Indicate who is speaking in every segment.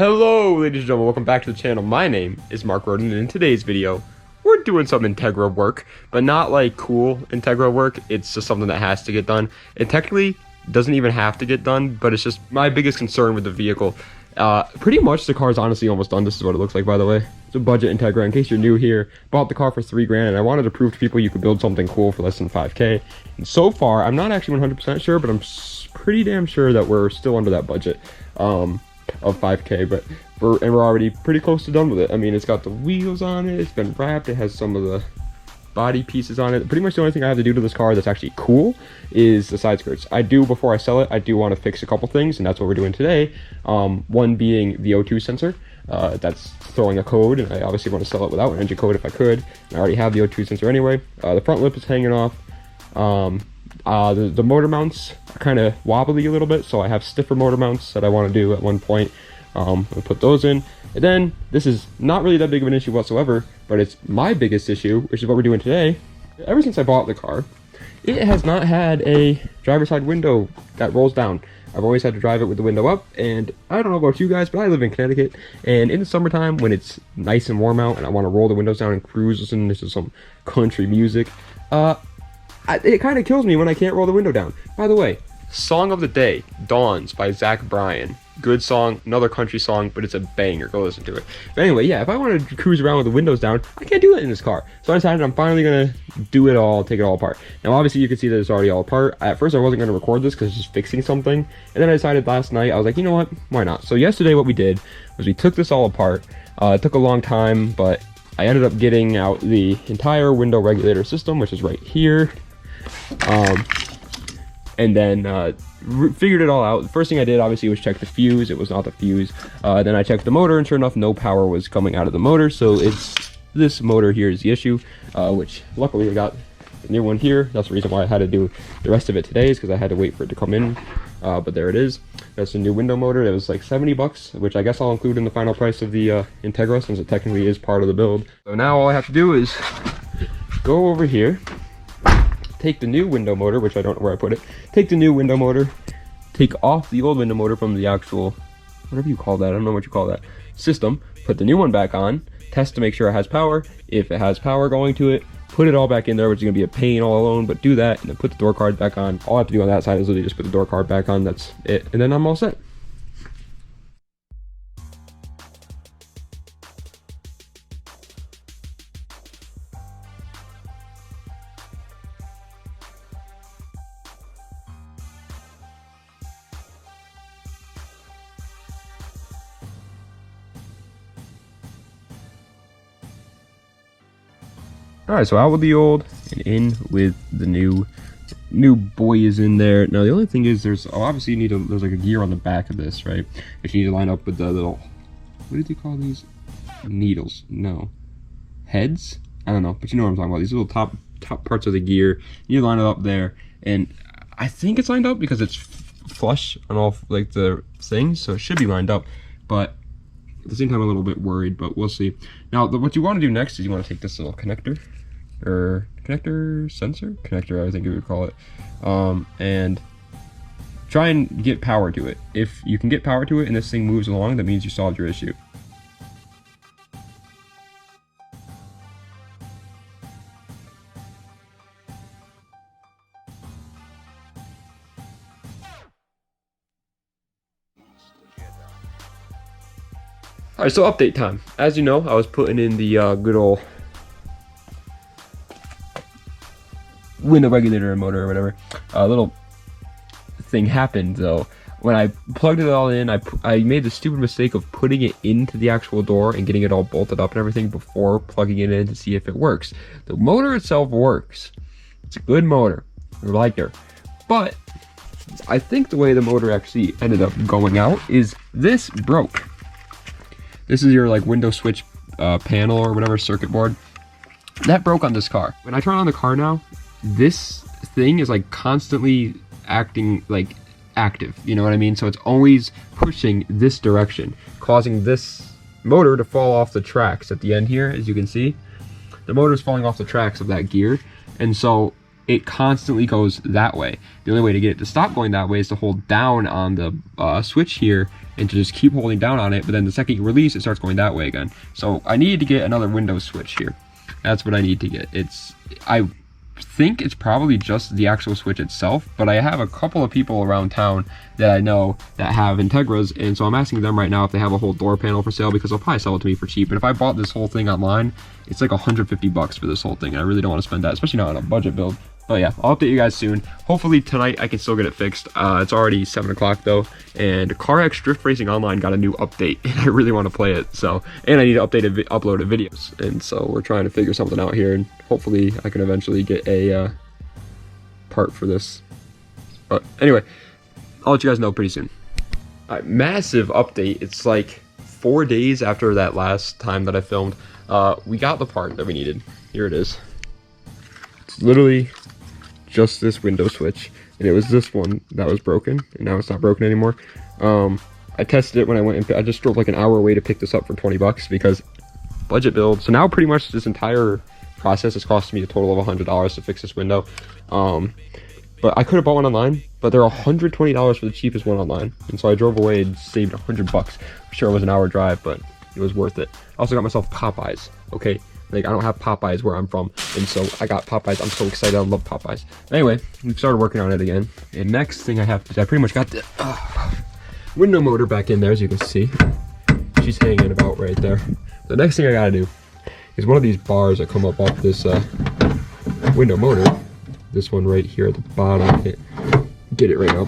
Speaker 1: Hello ladies and gentlemen, welcome back to the channel. My name is Mark Roden, and in today's video, we're doing some Integra work, but not like cool Integra work. It's just something that has to get done. It technically doesn't even have to get done, but it's just my biggest concern with the vehicle. Pretty much the car is honestly almost done. This is what it looks like, by the way. It's a budget Integra. In case you're new here, bought the car for $3 grand, and I wanted to prove to people you could build something cool for less than 5K. And so far, I'm not actually 100% sure, but I'm pretty damn sure that we're still under that budget. Of 5K, but we're already pretty close to done with it. I mean, it's got the wheels on it, it's been wrapped, it has some of the body pieces on it. Pretty much the only thing I have to do to this car that's actually cool is the side skirts. Before I sell it, I do want to fix a couple things, and that's what we're doing today. One being the O2 sensor. That's throwing a code, and I obviously want to sell it without an engine code if I could. And I already have the O2 sensor anyway. The front lip is hanging off. The motor mounts are kind of wobbly a little bit, so I have stiffer motor mounts that I want to do at one point. I'll put those in, and then this is not really that big of an issue whatsoever, but it's my biggest issue, which is what we're doing today. Ever since I bought the car, it has not had a driver's side window that rolls down. I've always had to drive it with the window up, and I don't know about you guys, but I live in Connecticut, and in the summertime when it's nice and warm out and I want to roll the windows down and cruise, listen to some country music, it kind of kills me when I can't roll the window down. By the way, song of the day, Dawns by Zach Bryan. Good song, another country song, but it's a banger. Go listen to it. But anyway, yeah, if I want to cruise around with the windows down, I can't do it in this car. So I decided I'm finally going to do it all, take it all apart. Now, obviously, you can see that it's already all apart. At first, I wasn't going to record this because it's just fixing something. And then I decided last night, I was like, you know what? Why not? So yesterday, what we did was we took this all apart. It took a long time, but I ended up getting out the entire window regulator system, which is right here. And then figured it all out. The first thing I did obviously was check the fuse. It was not the fuse. Then I checked the motor, and sure enough, no power was coming out of the motor. So it's this motor here is the issue, which luckily I got a new one here. That's the reason why I had to do the rest of it today, is because I had to wait for it to come in. But there it is. That's a new window motor. It was like 70 bucks, which I guess I'll include in the final price of the Integra, since it technically is part of the build. So now all I have to do is go over here, take the new window motor, which I don't know where I put it, take the new window motor, take off the old window motor from the actual, whatever you call that, I don't know what you call that, system, put the new one back on, test to make sure it has power. If it has power going to it, put it all back in there, which is going to be a pain all alone, but do that, and then put the door card back on. All I have to do on that side is literally just put the door card back on, that's it, and then I'm all set. Alright, so out with the old and in with the new. New boy is in there. Now the only thing is there's obviously there's like a gear on the back of this, right? Which you need to line up with the little, what did you call these? Needles? No. Heads? I don't know, but you know what I'm talking about. These little top parts of the gear. You need to line it up there. And I think it's lined up because it's flush on all like the things, so it should be lined up. But at the same time, I'm a little bit worried, but we'll see. Now, what you want to do next is you want to take this little connector, or connector, I think you would call it, and try and get power to it. If you can get power to it and this thing moves along, that means you solved your issue. Alright, so update time. As you know, I was putting in the good old window regulator and motor or whatever. A little thing happened though. When I plugged it all in, I made the stupid mistake of putting it into the actual door and getting it all bolted up and everything before plugging it in to see if it works. The motor itself works. It's a good motor. I like her. But I think the way the motor actually ended up going out is this broke. This is your like window switch panel or whatever, circuit board. That broke on this car. When I turn on the car now, this thing is like constantly acting like active, you know what I mean? So it's always pushing this direction, causing this motor to fall off the tracks at the end here. As you can see, the motor is falling off the tracks of that gear, and so it constantly goes that way. The only way to get it to stop going that way is to hold down on the switch here and to just keep holding down on it, but then the second you release, it starts going that way again. So I need to get another window switch here. That's what I need to get. I think it's probably just the actual switch itself, but I have a couple of people around town that I know that have Integras, and so I'm asking them right now if they have a whole door panel for sale, because they'll probably sell it to me for cheap. And if I bought this whole thing online, it's like 150 bucks for this whole thing, and I really don't want to spend that, especially not on a budget build. But yeah, I'll update you guys soon. Hopefully tonight I can still get it fixed. It's already 7 o'clock though, and CarX Drift Racing Online got a new update, and I really want to play it. So, and I need to upload videos, and so we're trying to figure something out here, and hopefully I can eventually get a part for this. But anyway, I'll let you guys know pretty soon. All right, massive update. It's like 4 days after that last time that I filmed. We got the part that we needed. Here it is. It's literally just this window switch, and it was this one that was broken, and now it's not broken anymore. I tested it when I went and I just drove like an hour away to pick this up for 20 bucks because budget build. So now pretty much this entire process has cost me a total of $100 to fix this window. But I could have bought one online, but they're $120 for the cheapest one online, and so I drove away and saved 100 bucks. Sure, it was an hour drive, but it was worth it. I also got myself Popeyes. Okay, like I don't have Popeyes where I'm from, and so I got Popeyes. I'm so excited. I love Popeyes. Anyway, we've started working on it again, and next thing I have to do, I pretty much got the window motor back in there, as you can see. She's hanging about right there. The next thing I gotta do is one of these bars that come up off this window motor. This one right here at the bottom. I can't get it right now.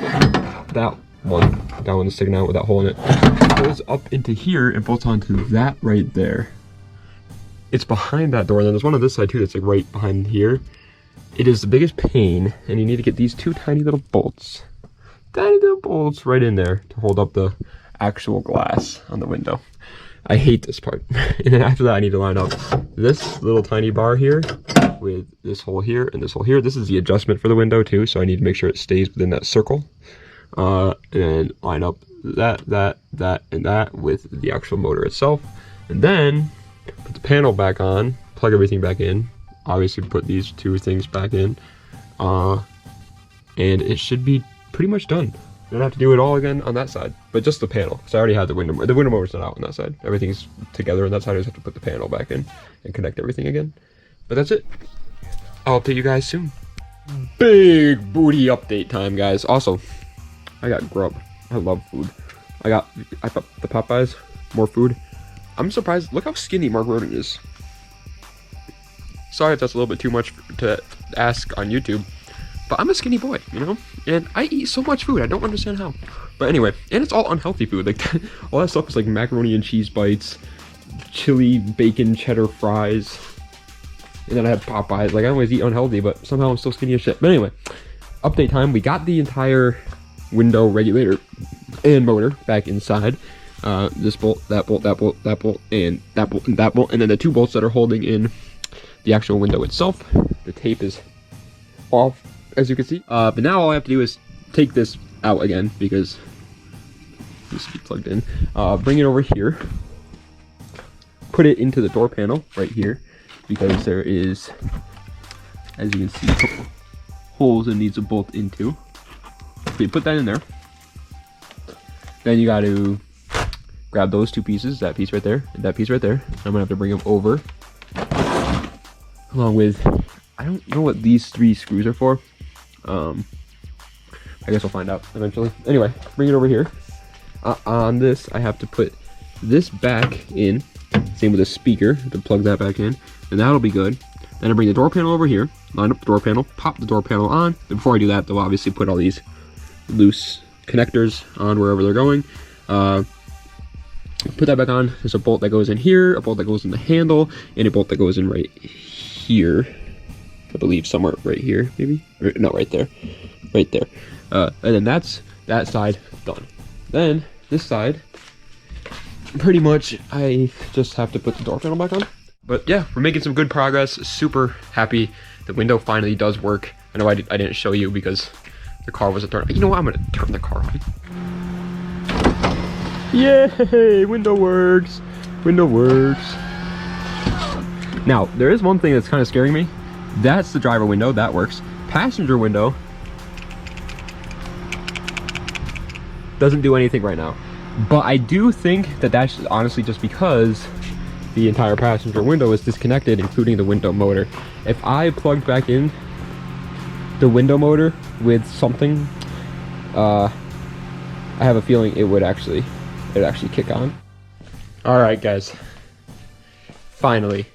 Speaker 1: That one is sticking out with that hole in it. It goes up into here and bolts onto that right there. It's behind that door, and then there's one on this side too that's like right behind here. It is the biggest pain, and you need to get these two tiny little bolts right in there to hold up the actual glass on the window. I hate this part. And then after that I need to line up this little tiny bar here with this hole here and this hole here. This is the adjustment for the window too, so I need to make sure it stays within that circle. And line up that, and that with the actual motor itself. And then put the panel back on, plug everything back in, obviously put these two things back in, and it should be pretty much done. I don't have to do it all again on that side, but just the panel, because I already had the window motor's not out on that side. Everything's together on that side. I just have to put the panel back in and connect everything again. But that's it. I'll update you guys soon. Big booty update time, guys. Also, I got grub. I love food. I got the Popeyes, more food. I'm surprised. Look how skinny Mark Roden is. Sorry if that's a little bit too much to ask on YouTube, but I'm a skinny boy, you know? And I eat so much food, I don't understand how. But anyway, and it's all unhealthy food. Like, all that stuff is like macaroni and cheese bites, chili, bacon, cheddar fries. And then I have Popeyes. Like, I always eat unhealthy, but somehow I'm still skinny as shit. But anyway, update time. We got the entire window regulator and motor back inside. This bolt, that bolt, that bolt, that bolt, and that bolt, and that bolt, and then the two bolts that are holding in the actual window itself. The tape is off, as you can see. But now all I have to do is take this out again, because this is plugged in. Bring it over here. Put it into the door panel right here, because there is, as you can see, a couple holes it needs to bolt into. So you put that in there. Then you got to grab those two pieces, that piece right there, and that piece right there. I'm gonna have to bring them over, along with, I don't know what these three screws are for. I guess we'll find out eventually. Anyway, bring it over here. On this, I have to put this back in. Same with a speaker, to plug that back in, and that'll be good. Then I bring the door panel over here, line up the door panel, pop the door panel on. Before I do that, they'll obviously put all these loose connectors on wherever they're going. Put that back on. There's a bolt that goes in here, a bolt that goes in the handle, and a bolt that goes in right here. I believe somewhere right here, maybe? No, right there. Right there. And then that's that side done. Then this side, pretty much I just have to put the door panel back on. But yeah, we're making some good progress. Super happy. The window finally does work. I know I didn't show you because the car wasn't turned. You know what? I'm gonna turn the car on. Yay! Window works. Window works. Now there is one thing that's kind of scaring me. That's the driver window. That works. passenger window doesn't do anything right now. But I do think that that's honestly just because the entire passenger window is disconnected, including the window motor. If I plugged back in the window motor with something, I have a feeling it would actually kick on. All right, guys. Finally,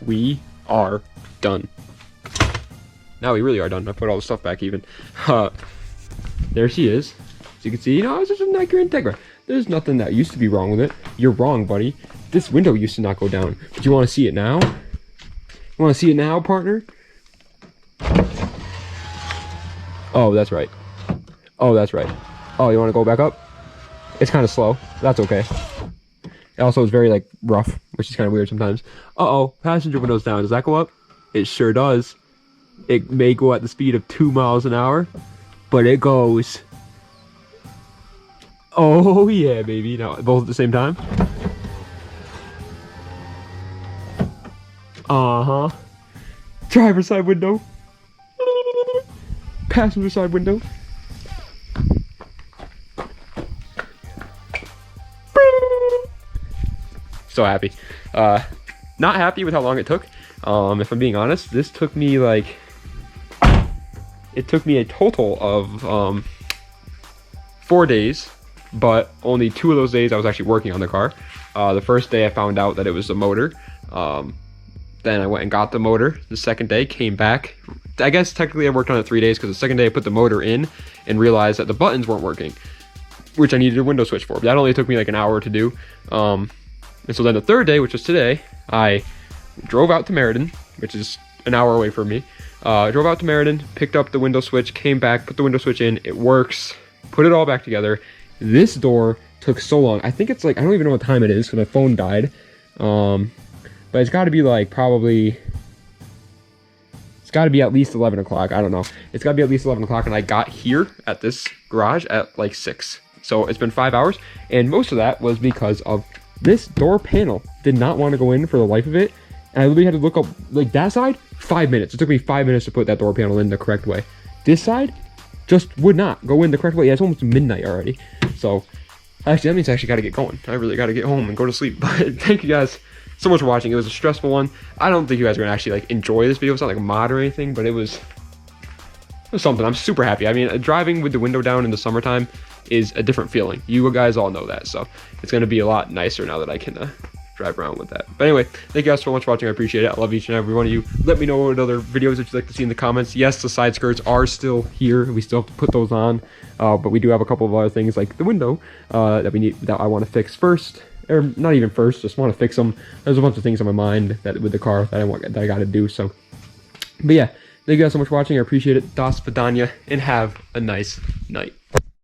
Speaker 1: we are done. Now we really are done. I put all the stuff back even. There she is. As you can see, it's just a Integra Integra. There's nothing that used to be wrong with it. You're wrong, buddy. This window used to not go down. But you want to see it now? You want to see it now, partner? Oh, that's right. Oh, that's right. Oh, you want to go back up? It's kind of slow. That's okay. It also is very, like, rough, which is kind of weird sometimes. Uh-oh, passenger window's down. Does that go up? It sure does. It may go at the speed of 2 miles an hour, but it goes. Oh, yeah, baby. Now, both at the same time. Uh-huh. Driver's side window. Passenger side window. So happy. Not happy with how long it took. If I'm being honest, this took me like, it took me a total of 4 days, but only 2 of those days I was actually working on the car. The first day I found out that it was the motor. Then I went and got the motor. The second day, came back. I guess technically I worked on it 3 days, because the second day I put the motor in and realized that the buttons weren't working, which I needed a window switch for. That only took me like an hour to do. And so then the third day, which was today, I drove out to Meriden, which is an hour away from me. Drove out to Meriden, picked up the window switch, came back, put the window switch in. It works. Put it all back together. This door took so long. I think it's like, I don't even know what time it is because my phone died. But it's got to be like probably, it's got to be at least 11 o'clock. I don't know. It's got to be at least 11 o'clock. And I got here at this garage at like 6. So it's been 5 hours. And most of that was because of this door panel did not want to go in for the life of it. And I literally had to look up, like that side, 5 minutes. It took me 5 minutes to put that door panel in the correct way. This side just would not go in the correct way. Yeah, it's almost midnight already. So actually, that means I actually got to get going. I really got to get home and go to sleep. But thank you guys so much for watching. It was a stressful one. I don't think you guys are gonna actually like enjoy this video. It's not like a mod or anything, but it was something. I'm super happy. I mean, driving with the window down in the summertime is a different feeling. You guys all know that, so it's gonna be a lot nicer now that I can drive around with that. But anyway, thank you guys so much for watching. I appreciate it. I love each and every one of you. Let me know what other videos that you'd like to see in the comments. Yes, the side skirts are still here. We still have to put those on, but we do have a couple of other things like the window that I want to fix first. Or not even first, just want to fix them. There's a bunch of things on my mind that with the car that I got to do. So, but yeah, thank you guys so much for watching. I appreciate it. Das Vidania, and have a nice night.